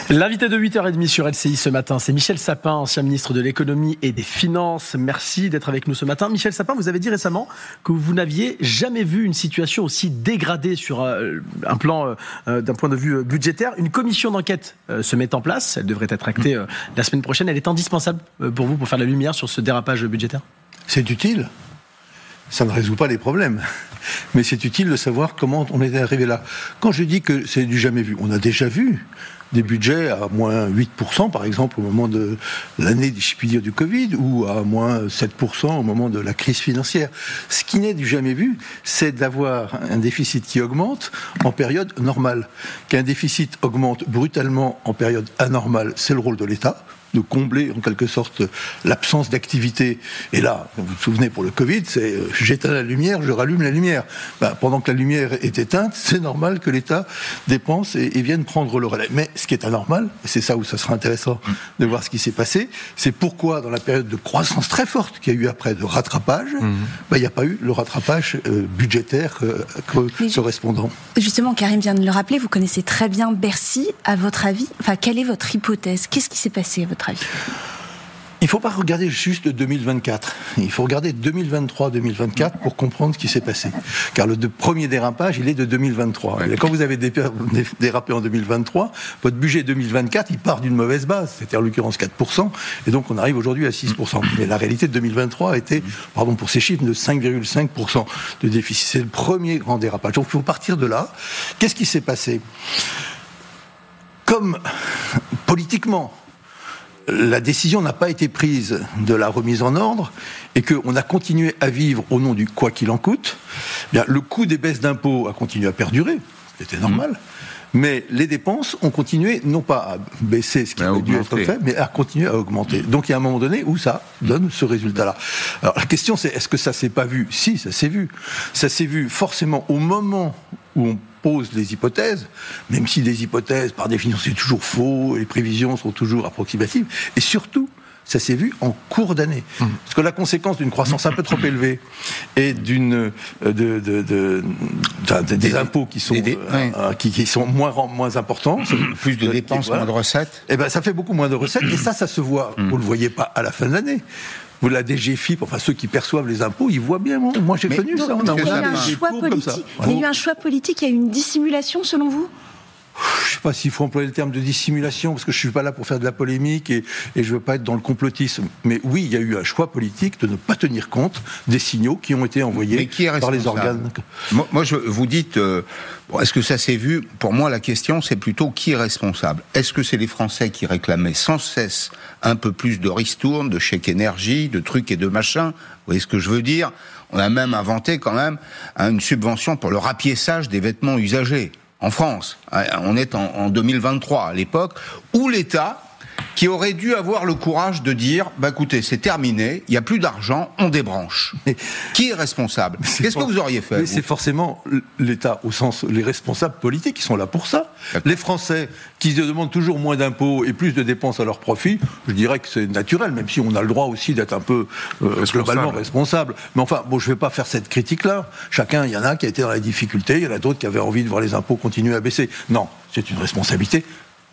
L'invité de 8h30 sur LCI ce matin, c'est Michel Sapin, ancien ministre de l'économie et des finances. Merci d'être avec nous ce matin. Michel Sapin, vous avez dit récemment que vous n'aviez jamais vu une situation aussi dégradée sur un plan d'un point de vue budgétaire. Une commission d'enquête se met en place, elle devrait être actée la semaine prochaine. Elle est indispensable pour vous pour faire la lumière sur ce dérapage budgétaire ? C'est utile. Ça ne résout pas les problèmes. Mais c'est utile de savoir comment on est arrivé là. Quand je dis que c'est du jamais vu, on a déjà vu des budgets à moins 8%, par exemple, au moment de l'année, je puis dire, du Covid, ou à moins 7% au moment de la crise financière. Ce qui n'est du jamais vu, c'est d'avoir un déficit qui augmente en période normale. Qu'un déficit augmente brutalement en période anormale, c'est le rôle de l'État, de combler en quelque sorte l'absence d'activité. Et là, vous vous souvenez pour le Covid, c'est j'éteins la lumière, je rallume la lumière. Pendant que la lumière est éteinte, c'est normal que l'État dépense et vienne prendre le relais. Mais ce qui est anormal, et c'est ça où ça sera intéressant de voir ce qui s'est passé, c'est pourquoi dans la période de croissance très forte qu'il y a eu après de rattrapage, il n'y a pas eu le rattrapage budgétaire correspondant. Justement, Karim vient de le rappeler, vous connaissez très bien Bercy. À votre avis, quelle est votre hypothèse ? Qu'est-ce qui s'est passé à votre avis ? Il ne faut pas regarder juste 2024. Il faut regarder 2023-2024 pour comprendre ce qui s'est passé. Car le premier dérapage, il est de 2023. Ouais. Et quand vous avez dérapé en 2023, votre budget 2024, il part d'une mauvaise base. C'était en l'occurrence 4%. Et donc on arrive aujourd'hui à 6%. Mais la réalité de 2023 était, pardon pour ces chiffres, de 5,5% de déficit. C'est le premier grand dérapage. Donc il faut partir de là. Qu'est-ce qui s'est passé ? Comme politiquement, la décision n'a pas été prise de la remise en ordre et qu'on a continué à vivre au nom du quoi qu'il en coûte, bien, le coût des baisses d'impôts a continué à perdurer, c'était normal, mais les dépenses ont continué non pas à baisser, ce qui aurait dû être fait, mais à continuer à augmenter. Donc il y a un moment donné où ça donne ce résultat-là. Alors la question c'est, est-ce que ça s'est pas vu ? Si, ça s'est vu. Ça s'est vu forcément au moment où on pose les hypothèses, même si les hypothèses, par définition, c'est toujours faux, les prévisions sont toujours approximatives, et surtout, ça s'est vu en cours d'année. Parce que la conséquence d'une croissance un peu trop élevée et des impôts qui sont moins importants, plus de dépenses, moins de recettes, et ben ça fait beaucoup moins de recettes, et ça se voit. Vous le voyez pas à la fin de l'année. Vous, la DGFiP, enfin ceux qui perçoivent les impôts, ils voient bien. Moi, j'ai connu ça. Il y a eu un choix politique. Il y a eu un choix politique. Il y a eu une dissimulation, selon vous ? Je ne sais pas s'il faut employer le terme de dissimulation, parce que je ne suis pas là pour faire de la polémique et je ne veux pas être dans le complotisme. Mais oui, il y a eu un choix politique de ne pas tenir compte des signaux qui ont été envoyés par les organes. Moi, vous dites, est-ce que ça s'est vu ? Pour moi, la question, c'est plutôt qui est responsable ? Est-ce que c'est les Français qui réclamaient sans cesse un peu plus de ristournes, de chèques énergie, de trucs et de machins ? Vous voyez ce que je veux dire ? On a même inventé quand même une subvention pour le rapiéçage des vêtements usagés. En France, on est en 2023 à l'époque, où l'État, qui aurait dû avoir le courage de dire écoutez, c'est terminé, il n'y a plus d'argent, on débranche. Qui est responsable ? Qu'est-ce que vous auriez fait ? C'est forcément l'État, au sens les responsables politiques qui sont là pour ça. D'accord. Les Français qui se demandent toujours moins d'impôts et plus de dépenses à leur profit, je dirais que c'est naturel, même si on a le droit aussi d'être un peu globalement responsable. Mais enfin, je ne vais pas faire cette critique-là. Chacun, il y en a qui a été dans la difficulté, il y en a d'autres qui avaient envie de voir les impôts continuer à baisser. Non, c'est une responsabilité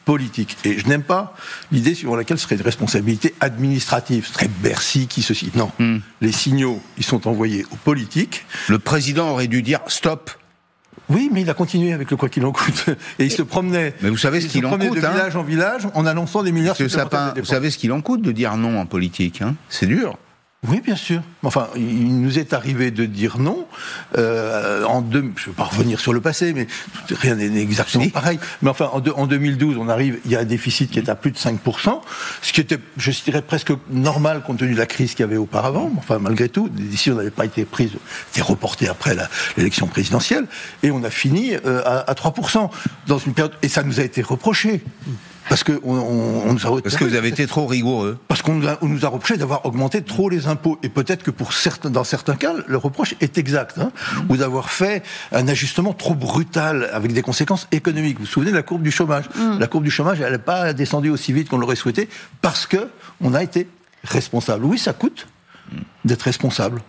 politique. Et je n'aime pas l'idée suivant laquelle ce serait une responsabilité administrative. Ce serait Bercy qui ceci. Non. Les signaux, ils sont envoyés aux politiques. Le président aurait dû dire stop. Oui, mais il a continué avec le quoi qu'il en coûte. Et il se promenait. Mais vous savez ce qu'il en coûte, de village en village en annonçant des milliards supplémentaires. Vous savez ce qu'il en coûte de dire non en politique, hein ? C'est dur. Oui, bien sûr. Enfin, il nous est arrivé de dire non. Je ne vais pas revenir sur le passé, mais rien n'est exactement pareil. Mais enfin, en 2012, on arrive, il y a un déficit qui est à plus de 5%, ce qui était, je dirais, presque normal compte tenu de la crise qu'il y avait auparavant. Enfin, malgré tout, les décisions n'avaient pas été prises, étaient reportées après l'élection présidentielle, et on a fini à 3% dans une période, et ça nous a été reproché. Parce que parce que vous avez été trop rigoureux. Parce qu'on nous a reproché d'avoir augmenté trop les impôts. Et peut-être que dans certains cas, le reproche est exact. Ou d'avoir fait un ajustement trop brutal avec des conséquences économiques. Vous vous souvenez de la courbe du chômage ? La courbe du chômage, elle n'est pas descendue aussi vite qu'on l'aurait souhaité parce qu'on a été responsable. Oui, ça coûte d'être responsable.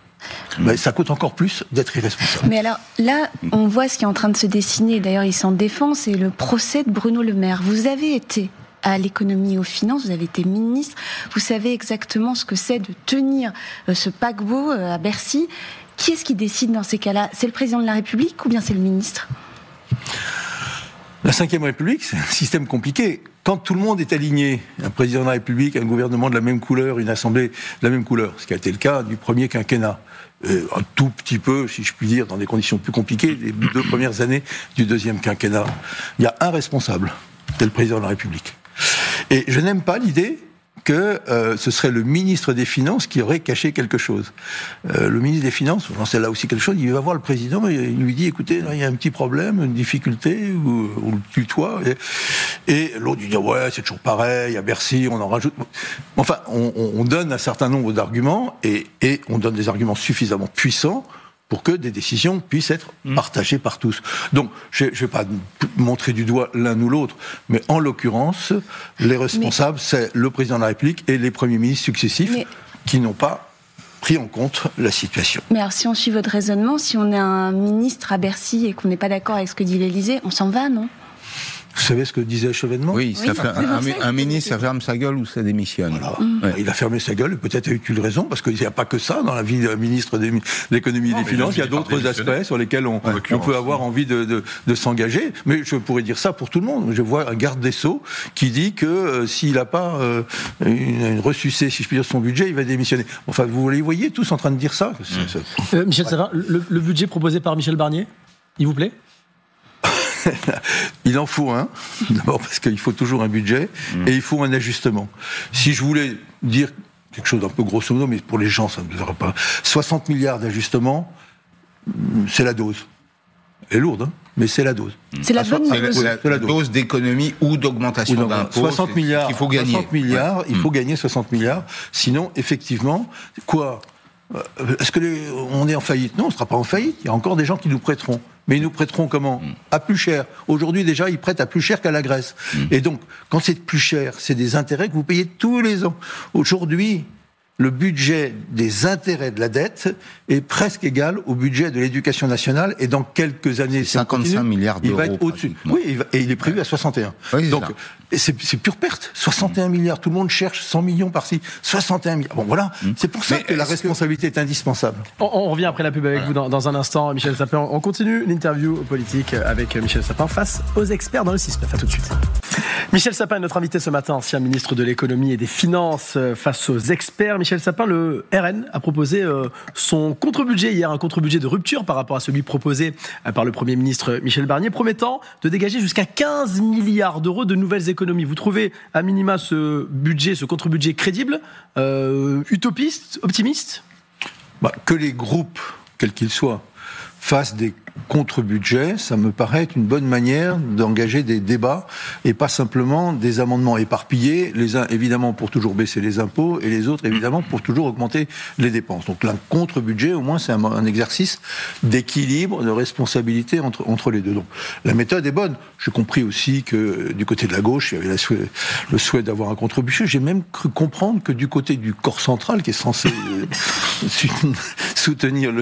Mais ça coûte encore plus d'être irresponsable. Mais alors là, on voit ce qui est en train de se dessiner. D'ailleurs, il s'en défend, c'est le procès de Bruno Le Maire. Vous avez été à l'économie et aux finances, vous avez été ministre, vous savez exactement ce que c'est de tenir ce paquebot à Bercy. Qui est-ce qui décide dans ces cas-là ? C'est le président de la République ou bien c'est le ministre ? La Ve République, c'est un système compliqué. Quand tout le monde est aligné, un président de la République, un gouvernement de la même couleur, une assemblée de la même couleur, ce qui a été le cas du premier quinquennat, un tout petit peu, si je puis dire, dans des conditions plus compliquées, les 2 premières années du deuxième quinquennat, il y a un responsable, c'est le président de la République. Et je n'aime pas l'idée que ce serait le ministre des Finances qui aurait caché quelque chose. Le ministre des Finances, c'est là aussi quelque chose, il va voir le président et il lui dit, écoutez, là, il y a un petit problème, une difficulté, ou le tutoie, et l'autre lui dit, ouais, c'est toujours pareil, à Bercy, on en rajoute. Enfin, on donne un certain nombre d'arguments, et on donne des arguments suffisamment puissants pour que des décisions puissent être partagées par tous. Donc, je ne vais pas montrer du doigt l'un ou l'autre, mais en l'occurrence, les responsables, c'est le président de la République et les premiers ministres successifs qui n'ont pas pris en compte la situation. Mais alors, si on suit votre raisonnement, si on est un ministre à Bercy et qu'on n'est pas d'accord avec ce que dit l'Élysée, on s'en va, non ? Vous savez ce que disait Chevènement ? Oui, un ministre, ça ferme sa gueule ou ça démissionne. Voilà. Ouais. Il a fermé sa gueule, peut-être a-t-il raison, parce qu'il n'y a pas que ça dans la vie d'un ministre de l'économie et des finances, il y a d'autres aspects sur lesquels on peut avoir envie de s'engager, mais je pourrais dire ça pour tout le monde. Je vois un garde des Sceaux qui dit que s'il n'a pas une ressucée, si je puis dire, son budget, il va démissionner. Enfin, vous les voyez tous en train de dire ça. Michel Sapin, le budget proposé par Michel Barnier, il vous plaît ? Il en faut un, d'abord parce qu'il faut toujours un budget, et il faut un ajustement. Si je voulais dire quelque chose d'un peu grosso modo, mais pour les gens ça ne devrait pas, 60 milliards d'ajustements, c'est la dose. Elle est lourde, hein, mais c'est la dose. C'est la bonne dose. C'est la dose d'économie ou d'augmentation d'impôts. 60 milliards, il faut gagner. 60 milliards, il faut gagner 60 milliards, sinon, effectivement, quoi ? Est-ce qu'on est en faillite ? Non, on ne sera pas en faillite. Il y a encore des gens qui nous prêteront. Mais ils nous prêteront comment ? À plus cher. Aujourd'hui, déjà, ils prêtent à plus cher qu'à la Grèce. Et donc, quand c'est plus cher, c'est des intérêts que vous payez tous les ans. Aujourd'hui, le budget des intérêts de la dette est presque égal au budget de l'éducation nationale, et dans quelques années, 55 milliards d'euros. Il va être au-dessus. Oui, et il est prévu à 61. Oui, donc, c'est pure perte. 61 milliards. Tout le monde cherche 100 millions par-ci. 61 milliards. Bon, voilà. C'est pour ça que la responsabilité est indispensable. On revient après la pub avec vous dans un instant, Michel Sapin. On continue l'interview politique avec Michel Sapin face aux experts dans le 6-9. À tout de suite. Michel Sapin est notre invité ce matin, ancien ministre de l'économie et des finances, face aux experts. Michel Sapin, le RN a proposé son contre-budget hier, un contre-budget de rupture par rapport à celui proposé par le Premier ministre Michel Barnier, promettant de dégager jusqu'à 15 milliards d'euros de nouvelles économies. Vous trouvez à minima ce budget, ce contre-budget crédible, utopiste, optimiste ? Que les groupes, quels qu'ils soient, fassent des contre-budget, ça me paraît être une bonne manière d'engager des débats et pas simplement des amendements éparpillés, les uns évidemment pour toujours baisser les impôts et les autres évidemment pour toujours augmenter les dépenses. Donc un contre-budget, au moins c'est un exercice d'équilibre, de responsabilité entre les deux. Donc la méthode est bonne. J'ai compris aussi que du côté de la gauche, il y avait le souhait d'avoir un contre-budget. J'ai même cru comprendre que du côté du corps central, qui est censé soutenir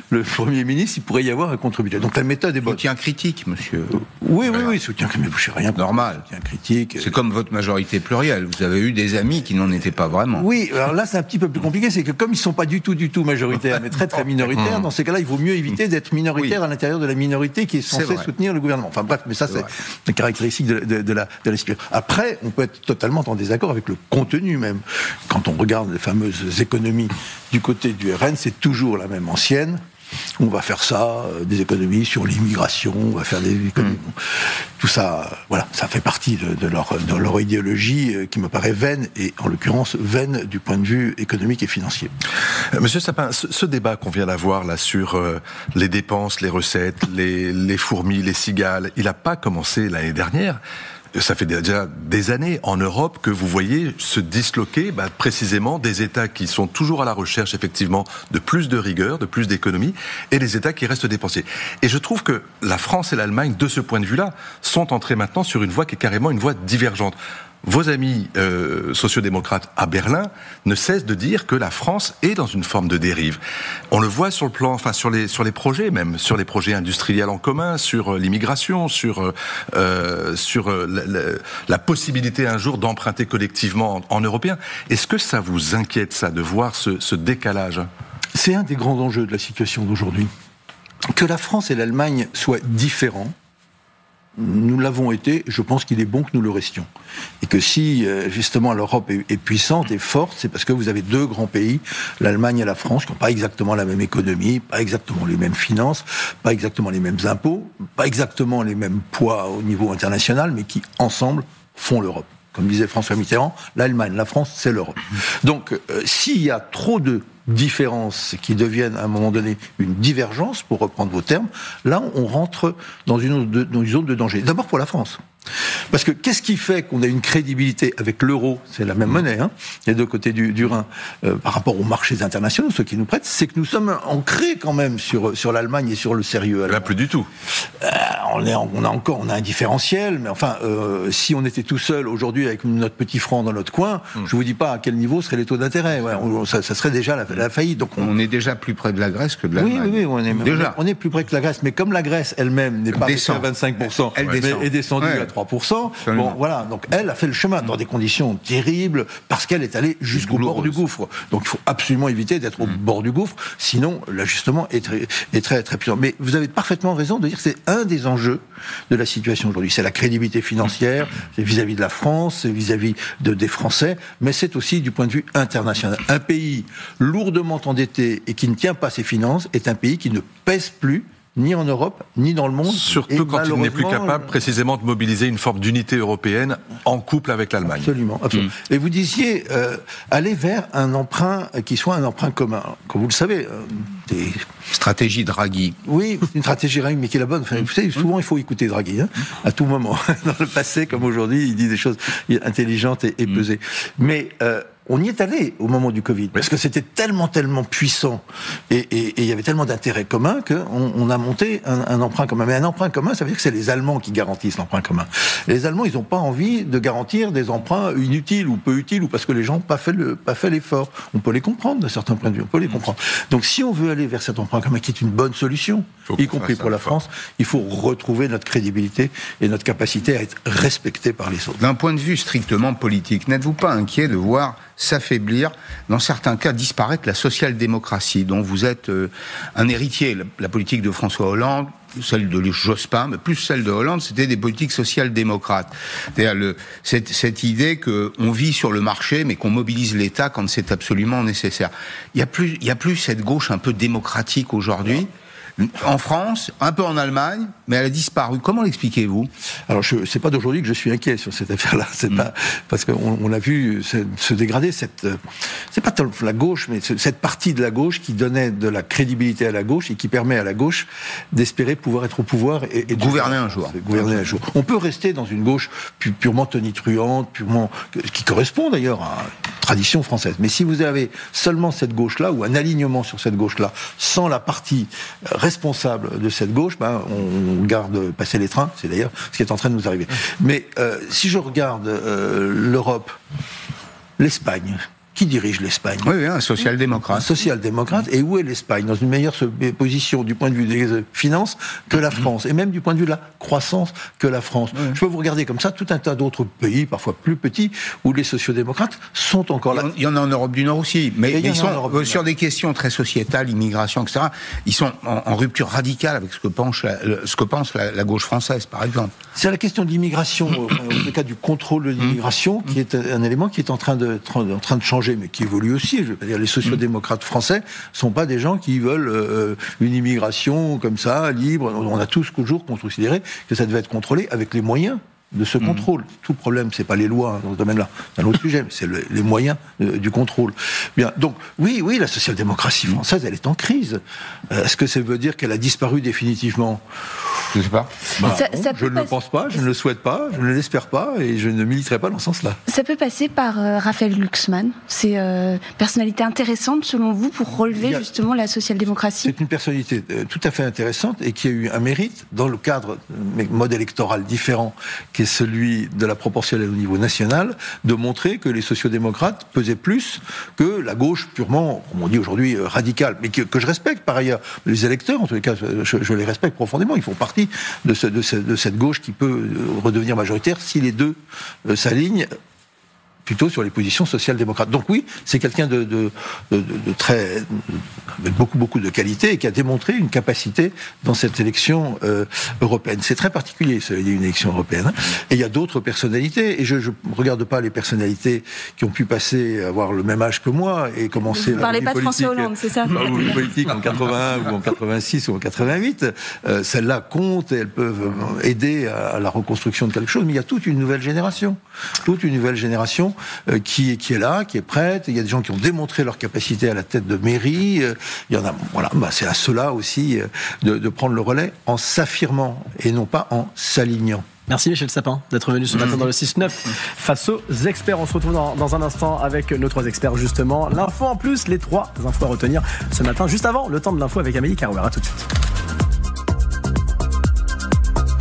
le Premier ministre, il pourrait y avoir un contre-budget. Donc la méthode est bonne. Soutien critique, monsieur. Oui, soutien critique. Je sais rien. Normal. Soutien critique. C'est comme votre majorité plurielle. Vous avez eu des amis qui n'en étaient pas vraiment. Oui, alors là c'est un petit peu plus compliqué. C'est que comme ils sont pas du tout majoritaires, mais très minoritaires, dans ces cas-là, il vaut mieux éviter d'être minoritaire à l'intérieur de la minorité qui est censée soutenir le gouvernement. Enfin bref, mais ça c'est une caractéristique de la situation. Après, on peut être totalement en désaccord avec le contenu même. Quand on regarde les fameuses économies du côté du RN, c'est toujours la même ancienne. On va faire ça, des économies sur l'immigration, on va faire des économies. Tout ça, voilà, ça fait partie de leur idéologie qui me paraît vaine, et en l'occurrence vaine du point de vue économique et financier. Monsieur Sapin, ce débat qu'on vient d'avoir là sur les dépenses, les recettes, les fourmis, les cigales, il n'a pas commencé l'année dernière. Ça fait déjà des années en Europe que vous voyez se disloquer précisément des États qui sont toujours à la recherche effectivement de plus de rigueur, de plus d'économie, et des États qui restent dépensiers. Et je trouve que la France et l'Allemagne, de ce point de vue-là, sont entrés maintenant sur une voie qui est carrément une voie divergente. vos amis sociodémocrates à Berlin ne cessent de dire que la France est dans une forme de dérive. On le voit sur le plan, enfin sur les projets même, sur les projets industriels en commun, sur l'immigration, sur la possibilité un jour d'emprunter collectivement en européen. Est-ce que ça vous inquiète, ça, de voir ce décalage ? C'est un des grands enjeux de la situation d'aujourd'hui. Que la France et l'Allemagne soient différents, nous l'avons été, je pense qu'il est bon que nous le restions. Et que si, justement, l'Europe est puissante et forte, c'est parce que vous avez deux grands pays, l'Allemagne et la France, qui n'ont pas exactement la même économie, pas exactement les mêmes finances, pas exactement les mêmes impôts, pas exactement les mêmes poids au niveau international, mais qui, ensemble, font l'Europe. Comme disait François Mitterrand, l'Allemagne, la France, c'est l'Europe. Donc, s'il y a trop de différences qui deviennent à un moment donné une divergence, pour reprendre vos termes, là on rentre dans une zone de danger. D'abord pour la France. Parce que qu'est-ce qui fait qu'on a une crédibilité avec l'euro, c'est la même monnaie, les deux côtés du Rhin, par rapport aux marchés internationaux, ceux qui nous prêtent, c'est que nous sommes ancrés quand même sur l'Allemagne et sur le sérieux allemand. Là, plus du tout. On a un différentiel, mais enfin, si on était tout seul aujourd'hui avec notre petit franc dans notre coin, je vous dis pas à quel niveau seraient les taux d'intérêt. Ouais, ça serait déjà la faillite. Donc on est déjà plus près de la Grèce que de l'Allemagne. Oui, on est plus près que la Grèce, mais comme la Grèce elle-même n'est pas à 25%, elle est descendue à 3%. Bon, voilà, donc elle a fait le chemin dans des conditions terribles parce qu'elle est allée jusqu'au bord du gouffre. Donc il faut absolument éviter d'être au bord du gouffre, sinon l'ajustement est très très puissant. Mais vous avez parfaitement raison de dire que c'est un des enjeux de la situation aujourd'hui. C'est la crédibilité financière, c'est vis-à-vis de la France, c'est vis-à-vis des Français, mais c'est aussi du point de vue international. Un pays lourdement endetté et qui ne tient pas ses finances est un pays qui ne pèse plus ni en Europe, ni dans le monde. Surtout quand il n'est plus capable précisément de mobiliser une forme d'unité européenne en couple avec l'Allemagne. Absolument. Et vous disiez aller vers un emprunt qui soit un emprunt commun. Comme vous le savez, stratégie Draghi. Oui, une stratégie Draghi, mais qui est la bonne. Enfin, vous savez, souvent il faut écouter Draghi, à tout moment. Dans le passé, comme aujourd'hui, il dit des choses intelligentes et pesées. Mais on y est allé au moment du Covid, parce que c'était tellement puissant et il y avait tellement d'intérêts communs qu'on a monté un emprunt commun. Mais un emprunt commun, ça veut dire que c'est les Allemands qui garantissent l'emprunt commun. Et les Allemands, ils n'ont pas envie de garantir des emprunts inutiles ou peu utiles, ou parce que les gens n'ont pas fait l'effort. On peut les comprendre d'un certain point de vue, on peut les comprendre. Donc si on veut aller vers cet emprunt commun, qui est une bonne solution, y compris pour la France, il faut retrouver notre crédibilité et notre capacité à être respecté par les autres. D'un point de vue strictement politique, n'êtes-vous pas inquiet de voir s'affaiblir, dans certains cas disparaître la social-démocratie dont vous êtes un héritier? La politique de François Hollande, celle de Jospin, mais plus celle de Hollande, c'était des politiques social-démocrates. C'est-à-dire cette idée qu'on vit sur le marché, mais qu'on mobilise l'État quand c'est absolument nécessaire. Il y a plus cette gauche un peu démocratique aujourd'hui. En France, un peu en Allemagne, mais elle a disparu. Comment l'expliquez-vous ? Alors, c'est pas d'aujourd'hui que je suis inquiet sur cette affaire-là. C'est pas parce qu'on a vu se dégrader c'est pas la gauche, mais cette partie de la gauche qui donnait de la crédibilité à la gauche et qui permet à la gauche d'espérer pouvoir être au pouvoir et gouverner un jour. On peut rester dans une gauche purement tonitruante, qui correspond d'ailleurs à une tradition française. Mais si vous avez seulement cette gauche-là ou un alignement sur cette gauche-là, sans la partie responsable de cette gauche, on garde passer les trains, c'est d'ailleurs ce qui est en train de nous arriver. Mais si je regarde l'Europe, l'Espagne, qui dirige l'Espagne ? Oui, un social-démocrate. Un social-démocrate. Et où est l'Espagne ? Dans une meilleure position du point de vue des finances que la France. Et même du point de vue de la croissance que la France. Oui. Je peux vous regarder comme ça tout un tas d'autres pays, parfois plus petits, où les sociodémocrates sont encore là. Il y en a en Europe du Nord aussi. Mais ils sont sur des questions très sociétales, immigration, etc. Ils sont en rupture radicale avec ce que pense la gauche française, par exemple. C'est la question de l'immigration, au cas du contrôle de l'immigration, qui est un élément qui est en train de changer, mais qui évolue aussi. Je veux pas dire, les sociodémocrates français sont pas des gens qui veulent une immigration comme ça, libre. On a tous toujours considéré que ça devait être contrôlé avec les moyens de ce contrôle. Tout le problème, c'est pas les lois dans ce domaine-là, c'est un autre sujet, mais c'est les moyens du contrôle. Bien, donc oui, la social-démocratie française, elle est en crise. Est-ce que ça veut dire qu'elle a disparu définitivement ? Je ne sais pas. Je ne le pense pas, je ne le souhaite pas, je ne l'espère pas et je ne militerai pas dans ce sens-là. Ça peut passer par Raphaël Glucksmann. C'est une personnalité intéressante selon vous pour relever justement la social-démocratie. C'est une personnalité tout à fait intéressante et qui a eu un mérite dans le cadre d'un mode électoral différent qui est celui de la proportionnelle au niveau national, de montrer que les sociodémocrates pesaient plus que la gauche purement, comme on dit aujourd'hui, radicale, mais que je respecte par ailleurs. Les électeurs, en tous les cas, je les respecte profondément. Ils font partie de cette gauche qui peut redevenir majoritaire si les deux s'alignent plutôt sur les positions social-démocrates. Donc oui, c'est quelqu'un de très, avec beaucoup de qualité et qui a démontré une capacité dans cette élection européenne. C'est très particulier, ça veut dire une élection européenne. Et il y a d'autres personnalités, et je ne regarde pas les personnalités qui ont pu passer, avoir le même âge que moi et commencer la vie politique. Vous ne parlez pas de François Hollande, c'est ça? La vie politique en 81 ou en 86 ou en 88, celles-là comptent et elles peuvent aider à la reconstruction de quelque chose, mais il y a toute une nouvelle génération qui est là, qui est prête. Il y a des gens qui ont démontré leur capacité à la tête de mairie. Il y en a, voilà, c'est à ceux-là aussi de prendre le relais en s'affirmant et non pas en s'alignant. Merci Michel Sapin d'être venu ce matin dans le 6-9 face aux experts. On se retrouve dans un instant avec nos 3 experts justement. L'info en plus, les 3 infos à retenir ce matin, juste avant le temps de l'info avec Amélie Carouer. À tout de suite.